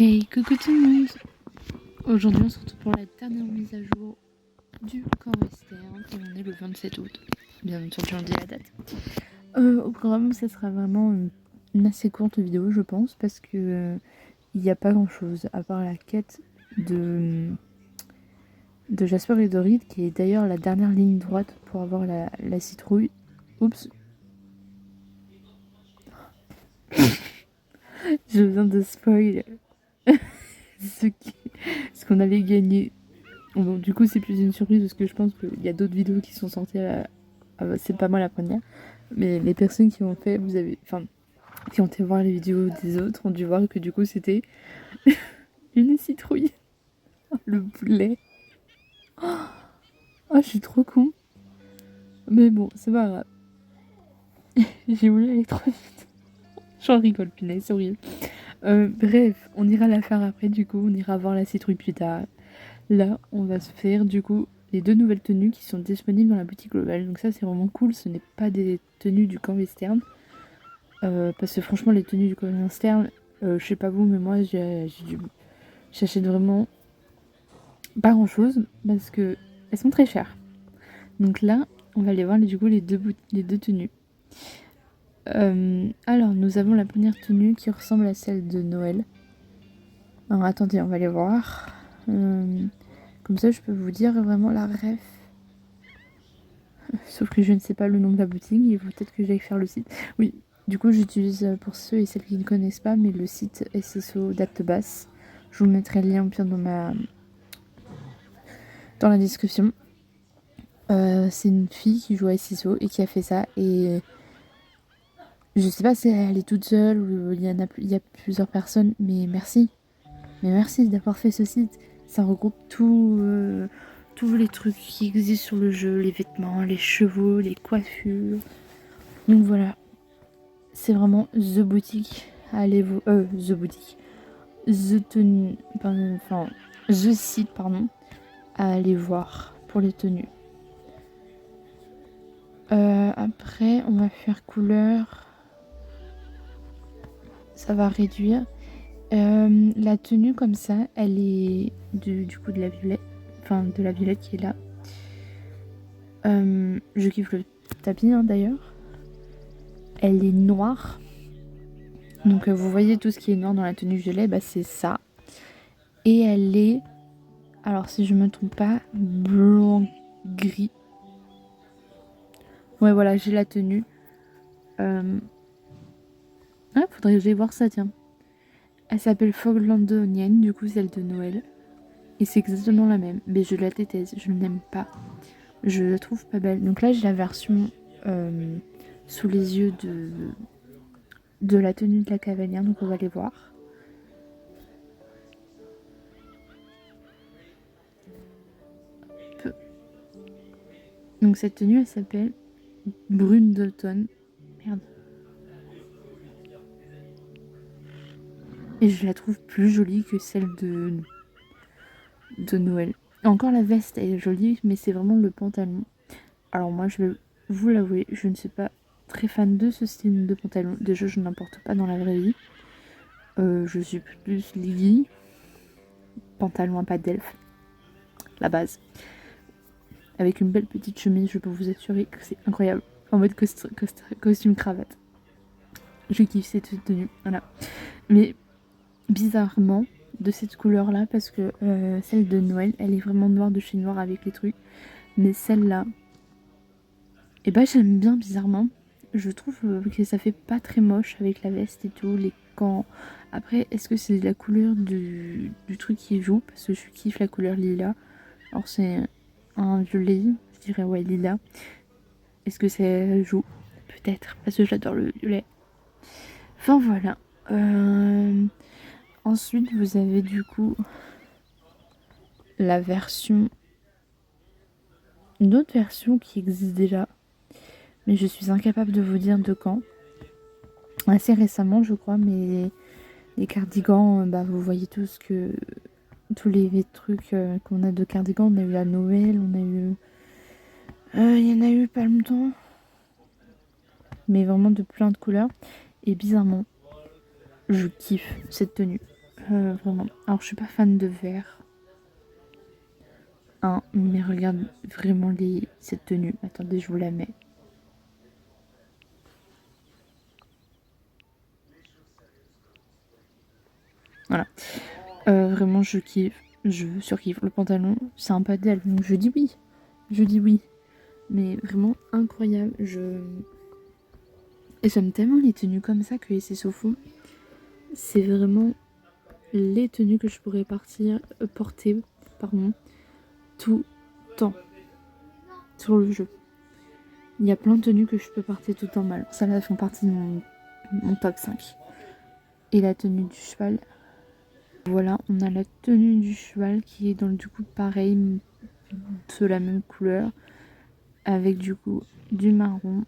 Hey, coucou tout le monde. Aujourd'hui on se retrouve pour la dernière mise à jour du camp western et on est le 27 août. Bien entendu on dit la date. Au programme ça sera vraiment une assez courte vidéo je pense parce que il n'y a pas grand chose à part la quête de Jasper et Dorit qui est d'ailleurs la dernière ligne droite pour avoir la citrouille. Oups. Je viens de spoil ce qu'on allait gagner. Bon, du coup, c'est plus une surprise parce que je pense qu'il y a d'autres vidéos qui sont sorties. C'est pas moi la première. Mais les personnes qui ont fait, qui ont été voir les vidéos des autres ont dû voir que du coup, c'était une citrouille. Le poulet. Oh, je suis trop con. Mais bon, c'est pas grave. J'ai voulu aller trop vite. J'en rigole, punaise, c'est horrible. Bref, on ira la faire après, du coup, on ira voir la citrouille plus tard. Là, on va se faire, du coup, les 2 nouvelles tenues qui sont disponibles dans la boutique globale. Donc ça, c'est vraiment cool. Ce n'est pas des tenues du camp western. Parce que franchement, les tenues du camp western, je sais pas vous, mais moi, j'achète vraiment pas grand-chose parce que elles sont très chères. Donc là, on va aller voir du coup les deux tenues. Alors, nous avons la première tenue qui ressemble à celle de Noël. Alors, attendez, on va les voir. Comme ça, je peux vous dire vraiment la ref. Sauf que je ne sais pas le nom de la boutique. Il faut peut-être que j'aille faire le site. Oui, du coup, j'utilise pour ceux et celles qui ne connaissent pas, mais le site SSO Date Basse. Je vous mettrai le lien au pire dans la description. C'est une fille qui joue à SSO et qui a fait ça. Et je sais pas si elle est toute seule ou il y a plusieurs personnes, mais merci. Mais merci d'avoir fait ce site. Ça regroupe tous les trucs qui existent sur le jeu, les vêtements, les chevaux, les coiffures. Donc voilà, c'est vraiment The Boutique. Allez-vous, The Boutique, The Site, pardon, à aller voir pour les tenues. Après, on va faire couleur. Ça va réduire. La tenue comme ça, elle est du coup de la violette. Enfin, de la violette qui est là. Je kiffe le tapis hein, d'ailleurs. Elle est noire. Donc vous voyez tout ce qui est noir dans la tenue violet, bah c'est ça. Et elle est, alors si je me trompe pas, blanc-gris. Ouais voilà, j'ai la tenue. Ah, faudrait que j'aille voir ça, tiens. Elle s'appelle Foglandonienne, du coup celle de Noël. Et c'est exactement la même. Mais je la déteste, je ne l'aime pas. Je la trouve pas belle. Donc là j'ai la version sous les yeux de la tenue de la cavalière, donc on va les voir. Donc cette tenue elle s'appelle Brune d'automne. Merde. Et je la trouve plus jolie que celle de Noël. Encore la veste elle est jolie, mais c'est vraiment le pantalon. Alors moi je vais vous l'avouer, je ne suis pas très fan de ce style de pantalon. Déjà je n'en porte pas dans la vraie vie. Je suis plus legging, pantalon à pas d'elfe, la base. Avec une belle petite chemise, je peux vous assurer que c'est incroyable. En mode costume cravate. Je kiffe cette tenue, voilà. Mais bizarrement, de cette couleur là, parce que celle de Noël, elle est vraiment noire de chez noir avec les trucs. Mais celle-là, et bah j'aime bien bizarrement. Je trouve que ça fait pas très moche avec la veste et tout, les gants. Après, est-ce que c'est la couleur du truc qui joue? Parce que je kiffe la couleur lilas. Alors c'est un violet, je dirais ouais lilas. Est-ce que ça joue? Peut-être, parce que j'adore le violet. Enfin voilà. Ensuite, vous avez du coup la version... Une autre version qui existe déjà. Mais je suis incapable de vous dire de quand. Assez récemment, je crois, mais les cardigans, bah, vous voyez tous que... Tous les trucs qu'on a de cardigans, on a eu à Noël, on a eu... Il y en a eu pas longtemps. Mais vraiment de plein de couleurs. Et bizarrement, je kiffe cette tenue. Vraiment. Alors je suis pas fan de vert. Hein, mais regarde vraiment cette tenue. Attendez, je vous la mets. Voilà. Vraiment, je kiffe. Je surkiffe. Le pantalon, c'est un padel. Donc je dis oui. Je dis oui. Mais vraiment incroyable. Et j'aime tellement les tenues comme ça que c'est Sofo. C'est vraiment les tenues que je pourrais porter tout le temps sur le jeu. Il y a plein de tenues que je peux porter tout le temps mal. Ça là font partie de mon top 5. Et la tenue du cheval. Voilà, on a la tenue du cheval qui est dans du coup pareil, de la même couleur, avec du coup du marron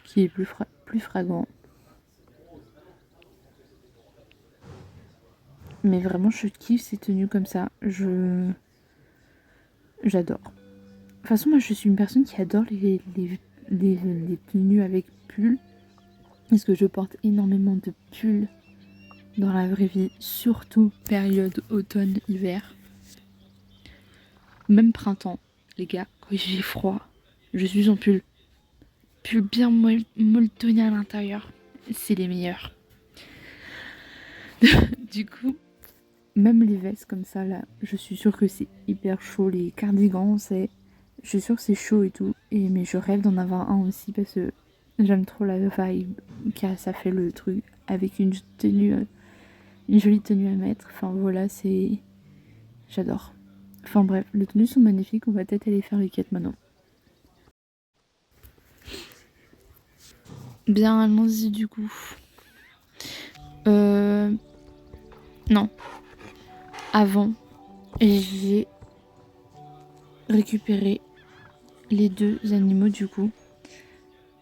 qui est plus fragrant. Mais vraiment, je kiffe ces tenues comme ça. J'adore. De toute façon, moi, je suis une personne qui adore les tenues avec pull. Parce que je porte énormément de pulls dans la vraie vie, surtout période automne-hiver. Même printemps, les gars, quand j'ai froid, je suis en pull. Pull bien molletonné à l'intérieur. C'est les meilleurs. Du coup, même les vestes comme ça, là, je suis sûre que c'est hyper chaud. Les cardigans, je suis sûre que c'est chaud et tout. Mais je rêve d'en avoir un aussi parce que j'aime trop la vibe car ça fait le truc avec une jolie tenue à mettre. Enfin voilà, j'adore. Enfin bref, les tenues sont magnifiques. On va peut-être aller faire les quêtes maintenant. Bien, allons-y du coup. Non. Avant, j'ai récupéré les 2 animaux du coup.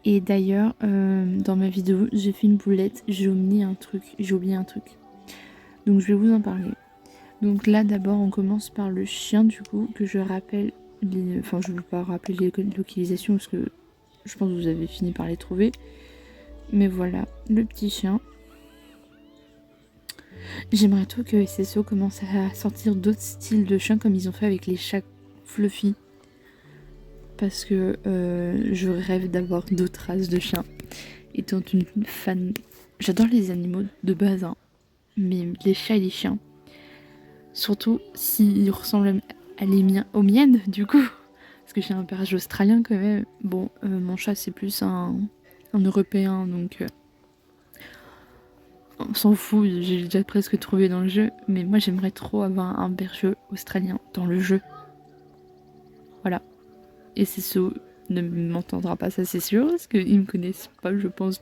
Et d'ailleurs, dans ma vidéo, j'ai fait une boulette. J'ai oublié un truc. Donc je vais vous en parler. Donc là, d'abord, on commence par le chien du coup, que je rappelle. Enfin, je ne veux pas rappeler les localisations parce que je pense que vous avez fini par les trouver. Mais voilà, le petit chien. J'aimerais trop que SSO commence à sortir d'autres styles de chiens comme ils ont fait avec les chats fluffy. Parce que je rêve d'avoir d'autres races de chiens. Étant une fan... J'adore les animaux de base, hein, mais les chats et les chiens. Surtout s'ils ressemblent aux miennes, du coup. Parce que j'ai un berger australien quand même. Bon, mon chat c'est plus un européen, donc... on s'en fout, j'ai déjà presque trouvé dans le jeu. Mais moi j'aimerais trop avoir un berger australien dans le jeu. Voilà. Et SSO ne m'entendra pas, ça c'est sûr, parce qu'ils me connaissent pas, je pense,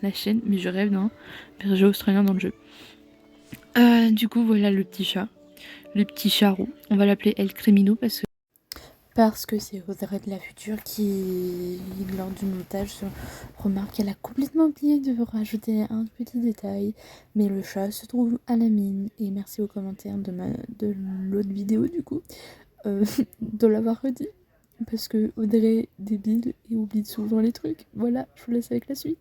la chaîne. Mais je rêve d'un berger australien dans le jeu. Du coup, voilà le petit chat. Le petit charou. On va l'appeler El Cremino parce que c'est Audrey de la future qui, lors du montage, remarque qu'elle a complètement oublié de rajouter un petit détail. Mais le chat se trouve à la mine. Et merci aux commentaires de l'autre vidéo, du coup, de l'avoir redit. Parce que Audrey, débile, et oublie souvent les trucs. Voilà, je vous laisse avec la suite.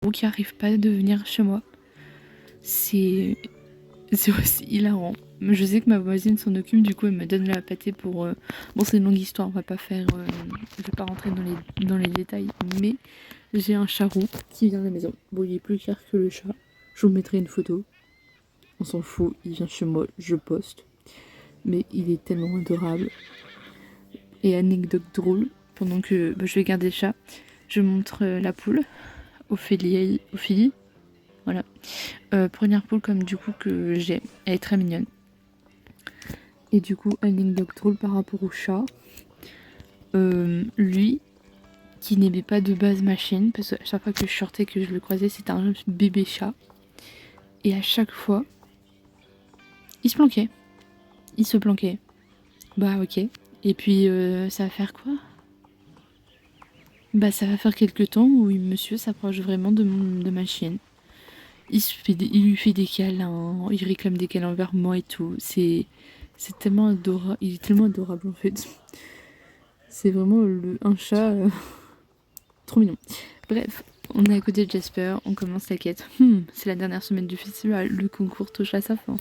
Ou qui arrive pas à venir chez moi. C'est aussi hilarant. Je sais que ma voisine s'en occupe, du coup elle me donne la pâtée pour... Bon, c'est une longue histoire, on va pas faire... je vais pas rentrer dans les détails, mais j'ai un chat roux qui vient à la maison. Bon, il est plus clair que le chat. Je vous mettrai une photo. On s'en fout, il vient chez moi, je poste. Mais il est tellement adorable. Et anecdote drôle, pendant que je vais garder le chat, je montre la poule, Ophélie. Voilà. Première poule comme du coup que j'ai. Elle est très mignonne. Et du coup, anecdote drôle par rapport au chat. Lui, qui n'aimait pas de base ma chienne, parce que chaque fois que je sortais, que je le croisais, c'était un bébé chat. Et à chaque fois, il se planquait. Il se planquait. Bah ok. Et puis, ça va faire quoi? Bah ça va faire quelques temps où monsieur s'approche vraiment de ma chienne. Il lui fait des câlins, il réclame des câlins envers moi et tout. C'est tellement adorable. Il est tellement adorable en fait. C'est vraiment un chat trop mignon. Bref, On est à côté de Jasper, on commence la quête. C'est la dernière semaine du festival, le concours touche à sa fin.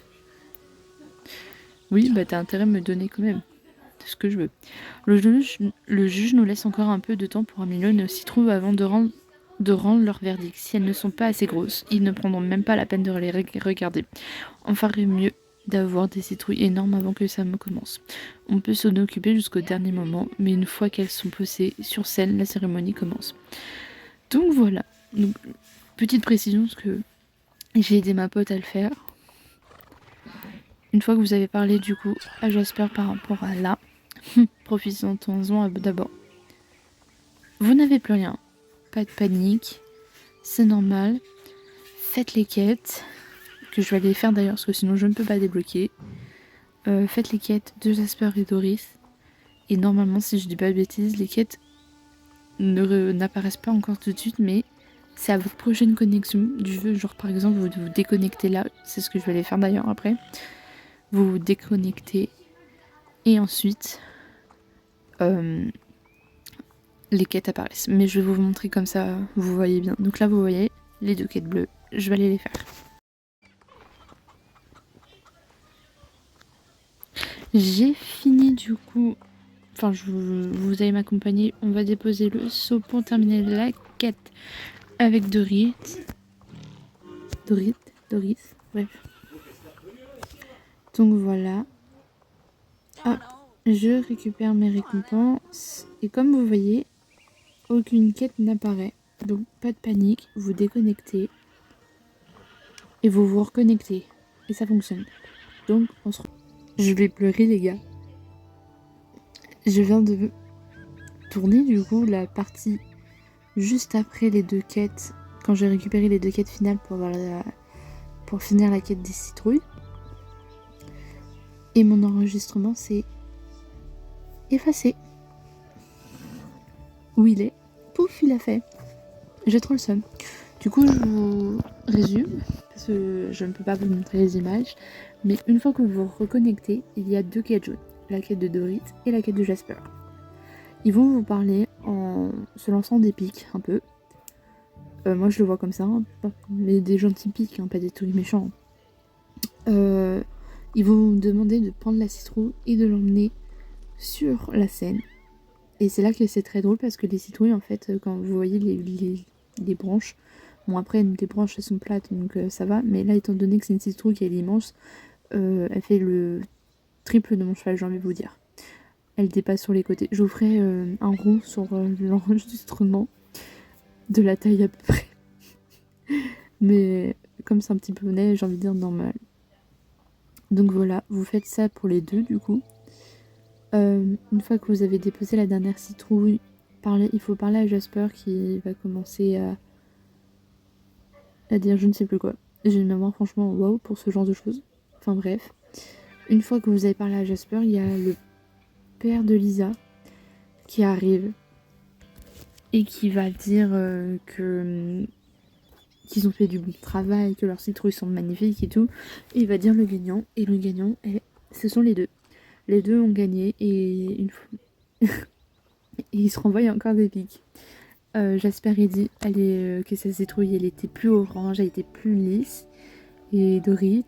Oui, bah t'as intérêt à me donner quand même. C'est ce que je veux. Le juge nous laisse encore un peu de temps pour Amilo et nos citrouilles avant de rendre leur verdict. Si elles ne sont pas assez grosses, ils ne prendront même pas la peine de les regarder. On ferait mieux d'avoir des citrouilles énormes avant que ça me commence. On peut s'en occuper jusqu'au dernier moment, mais une fois qu'elles sont posées sur scène, la cérémonie commence. Donc voilà. Donc, petite précision, parce que j'ai aidé ma pote à le faire. Une fois que vous avez parlé du coup à Jasper par rapport à là, profitons-en d'abord. Vous n'avez plus rien. Pas de panique. C'est normal. Faites les quêtes. Que je vais aller faire d'ailleurs, parce que sinon je ne peux pas débloquer. Faites les quêtes de Jasper et Doris. Et normalement, si je dis pas de bêtises, les quêtes n'apparaissent pas encore tout de suite, mais c'est à votre prochaine connexion du jeu. Genre par exemple, vous vous déconnectez là. C'est ce que je vais aller faire d'ailleurs après. Vous vous déconnectez. Et ensuite... les quêtes apparaissent. Mais je vais vous montrer comme ça, vous voyez bien. Donc là, vous voyez les 2 quêtes bleues. Je vais aller les faire. J'ai fini du coup... Enfin, vous allez m'accompagner. On va déposer le seau pour terminer la quête avec Doris. Bref. Donc voilà. Hop, je récupère mes récompenses. Et comme vous voyez, aucune quête n'apparaît. Donc pas de panique, vous déconnectez. Et vous vous reconnectez. Et ça fonctionne. Donc on se... Je vais pleurer les gars. Je viens de tourner du coup la partie juste après les 2 quêtes. Quand j'ai récupéré les 2 quêtes finales pour finir la quête des citrouilles. Et mon enregistrement s'est effacé. Où il est? Pouf, il a fait. J'ai trop le seum. Du coup, je vous résume, parce que je ne peux pas vous montrer les images. Mais une fois que vous vous reconnectez, il y a 2 quêtes jaunes. La quête de Dorit et la quête de Jasper. Ils vont vous parler en se lançant des pics, un peu. Moi, je le vois comme ça, hein, mais des gentils pics, hein, pas des trucs méchants. Ils vont vous demander de prendre la citrouille et de l'emmener sur la scène. Et c'est là que c'est très drôle parce que les citrouilles, en fait, quand vous voyez les branches, bon après les branches elles sont plates donc ça va, mais là étant donné que c'est une citrouille qui est immense, elle fait le triple de mon cheval, j'ai envie de vous dire. Elle dépasse sur les côtés. Je vous ferai un rond sur l'enregistrement de la taille à peu près. Mais comme c'est un petit poney, j'ai envie de dire normal. Donc voilà, vous faites ça pour les 2 du coup. Une fois que vous avez déposé la dernière citrouille, il faut parler à Jasper qui va commencer à dire je ne sais plus quoi. J'ai une mémoire franchement waouh pour ce genre de choses. Enfin bref. Une fois que vous avez parlé à Jasper, il y a le père de Lisa qui arrive et qui va dire qu'ils ont fait du bon travail, que leurs citrouilles sont magnifiques et tout. Et il va dire le gagnant. Et le gagnant, ce sont les 2. Les 2 ont gagné et une fois... et ils se renvoient encore des pics. Jasper il dit que sa citrouille elle était plus orange, elle était plus lisse. Et Dorit,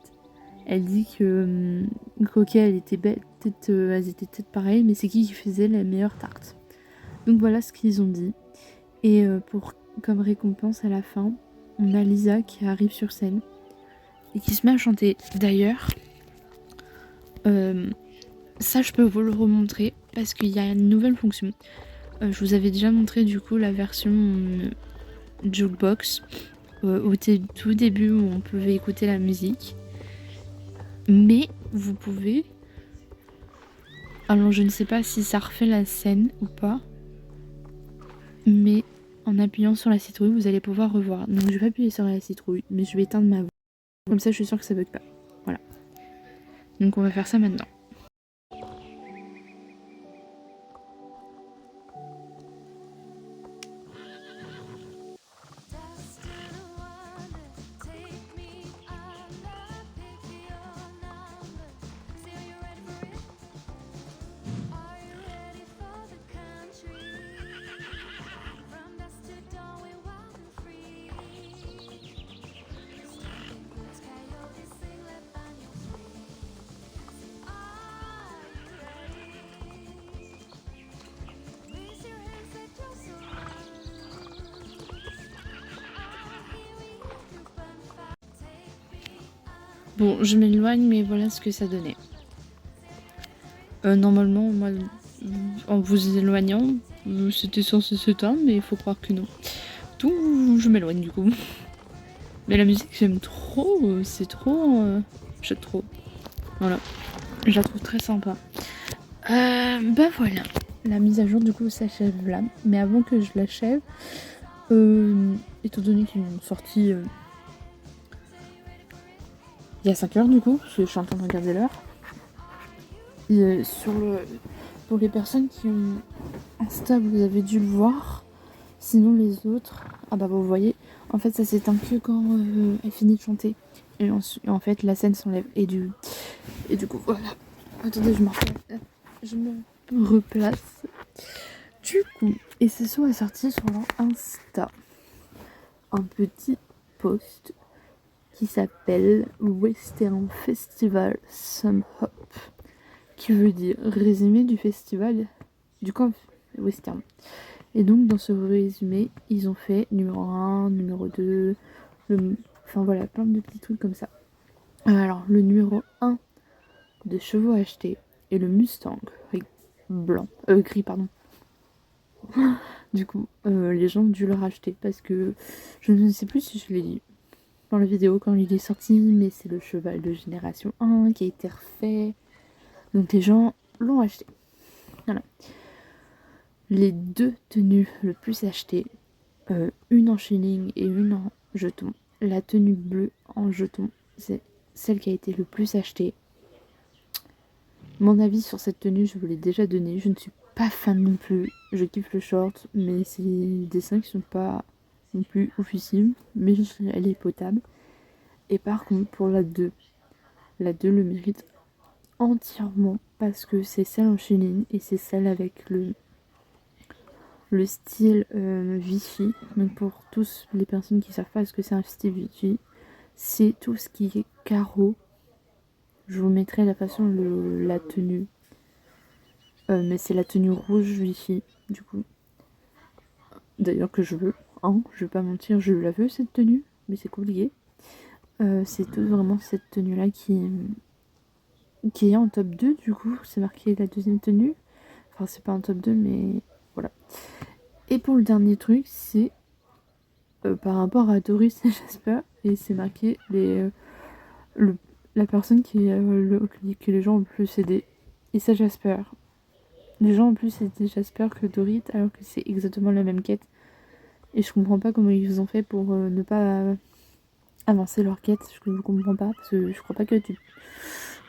elle dit que ok elle était bête, elles étaient peut-être pareilles, mais c'est qui faisait la meilleure tarte. Donc voilà ce qu'ils ont dit. Et comme récompense à la fin, on a Lisa qui arrive sur scène et qui se met à chanter. D'ailleurs, ça je peux vous le remontrer parce qu'il y a une nouvelle fonction. Je vous avais déjà montré du coup la version jukebox au tout début où on pouvait écouter la musique. Mais vous pouvez... Alors je ne sais pas si ça refait la scène ou pas. Mais en appuyant sur la citrouille, vous allez pouvoir revoir. Donc je vais appuyer sur la citrouille, mais je vais éteindre ma voix. Comme ça je suis sûre que ça bug pas. Voilà. Donc on va faire ça maintenant. Bon, je m'éloigne, mais voilà ce que ça donnait. Normalement, moi, en vous éloignant, c'était censé s'éteindre, mais il faut croire que non. Tout, je m'éloigne du coup. Mais la musique, j'aime trop, c'est trop... j'aime trop. Voilà, je la trouve très sympa. Bah voilà, la mise à jour du coup s'achève là. Mais avant que je l'achève, étant donné qu'ils ont sorti il y a 5 heures du coup, je suis en train de regarder l'heure. Pour les personnes qui ont Insta, vous avez dû le voir. Sinon les autres, ah bah vous voyez, en fait ça s'éteint que quand elle finit de chanter. Et en fait la scène s'enlève. Et du coup voilà. Attendez, je me replace. Du coup, et ce soir est sorti sur leur Insta un petit post qui s'appelle Western Festival Sum Hop, qui veut dire résumé du festival du camp western. Et donc dans ce résumé, ils ont fait numéro 1, numéro 2, enfin voilà, plein de petits trucs comme ça. Alors le numéro 1 de chevaux achetés est le Mustang gris pardon. Du coup, les gens ont dû le racheter parce que je ne sais plus si je l'ai dit dans la vidéo quand il est sorti, mais c'est le cheval de génération 1 qui a été refait. Donc les gens l'ont acheté. Voilà. Les deux tenues le plus achetées, une en shilling et une en jeton. La tenue bleue en jeton, c'est celle qui a été le plus achetée. Mon avis sur cette tenue, je vous l'ai déjà donné. Je ne suis pas fan non plus. Je kiffe le short, mais c'est des dessins qui sont pas non plus oufissimes. Mais elle est potable. Et par contre, pour la 2 le mérite entièrement parce que c'est celle en chenille et c'est celle avec le style Vichy. Donc pour tous les personnes qui savent pas ce que c'est un style Vichy, c'est tout ce qui est carreau. Je vous mettrai la façon la tenue. Mais c'est la tenue rouge Vichy, du coup. D'ailleurs que je veux. Hein, je vais pas mentir, je la veux cette tenue, mais c'est compliqué. C'est tout vraiment cette tenue-là qui est en top 2, du coup. C'est marqué la deuxième tenue. Enfin, c'est pas un top 2, mais voilà. Et pour le dernier truc, c'est par rapport à Doris et Jasper. Et c'est marqué la personne que les gens ont le plus aidé. Et c'est Jasper. Les gens ont plus aidé Jasper que Dorit, alors que c'est exactement la même quête. Et je comprends pas comment ils ont fait pour ne pas avancer leur quête. Je ne comprends pas, parce que je crois pas que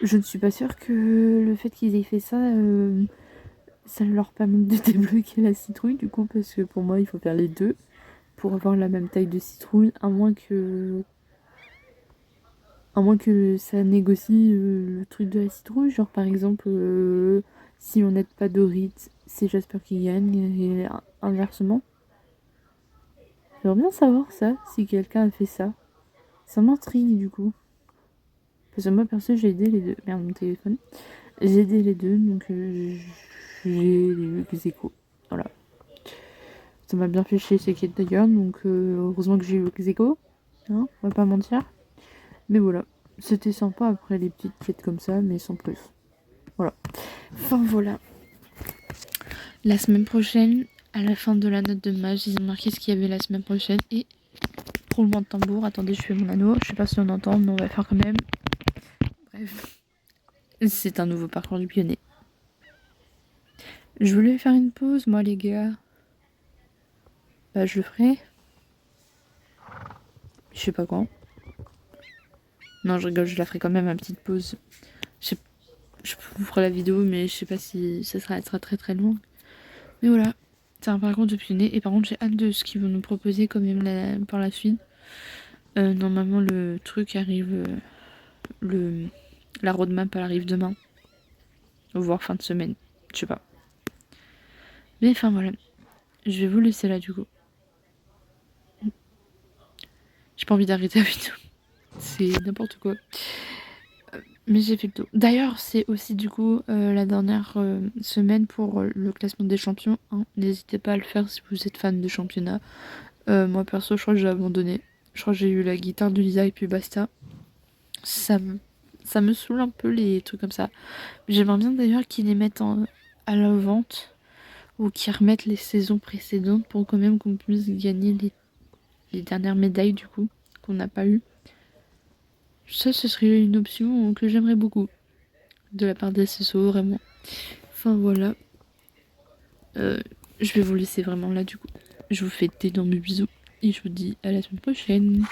je ne suis pas sûre que le fait qu'ils aient fait ça, ça leur permet de débloquer la citrouille, du coup, parce que pour moi, il faut faire les deux pour avoir la même taille de citrouille, à moins que ça négocie le truc de la citrouille. Genre, par exemple, si on n'aide pas Dorit, c'est Jasper qui gagne, et inversement. J'aimerais bien savoir ça, si quelqu'un a fait ça. Ça m'intrigue, du coup. Parce que moi, perso, j'ai aidé les deux. Merde, mon téléphone. J'ai aidé les deux, donc j'ai les échos. Voilà. Ça m'a bien fait chier ces quêtes d'ailleurs, donc heureusement que j'ai eu les échos. Hein, on va pas mentir. Mais voilà. C'était sympa après les petites quêtes comme ça, mais sans plus. Voilà. Enfin voilà. La semaine prochaine, à la fin de la note de mage, ils ont marqué ce qu'il y avait la semaine prochaine. Et roulement de tambour. Attendez, je fais mon anneau. Je sais pas si on entend, mais on va faire quand même. Bref. C'est un nouveau parcours du pionnier. Je voulais faire une pause, moi, les gars. Bah, je le ferai. Je sais pas quand. Non, je rigole, je la ferai quand même, ma petite pause. Je vous ferai la vidéo, mais je sais pas si ça sera très très long. Mais voilà, c'est un parcours de pionnier. Et par contre, j'ai hâte de ce qu'ils vont nous proposer quand même par la suite. Normalement, le truc arrive... la roadmap, elle arrive demain. Voire fin de semaine. Je sais pas. Mais enfin, voilà. Je vais vous laisser là, du coup. J'ai pas envie d'arrêter la vidéo. C'est n'importe quoi. Mais j'ai fait le tour. D'ailleurs, c'est aussi du coup la dernière semaine pour le classement des champions. Hein. N'hésitez pas à le faire si vous êtes fan de championnat. Moi perso, je crois que j'ai abandonné. Je crois que j'ai eu la guitare de Lisa et puis basta. Ça me saoule un peu les trucs comme ça. J'aimerais bien d'ailleurs qu'ils les mettent à la vente ou qu'ils remettent les saisons précédentes pour quand même qu'on puisse gagner les dernières médailles du coup qu'on n'a pas eu. Ça, ce serait une option que j'aimerais beaucoup de la part des SSO, vraiment. Enfin voilà. Je vais vous laisser vraiment là du coup. Je vous fais d'énormes bisous et je vous dis à la semaine prochaine.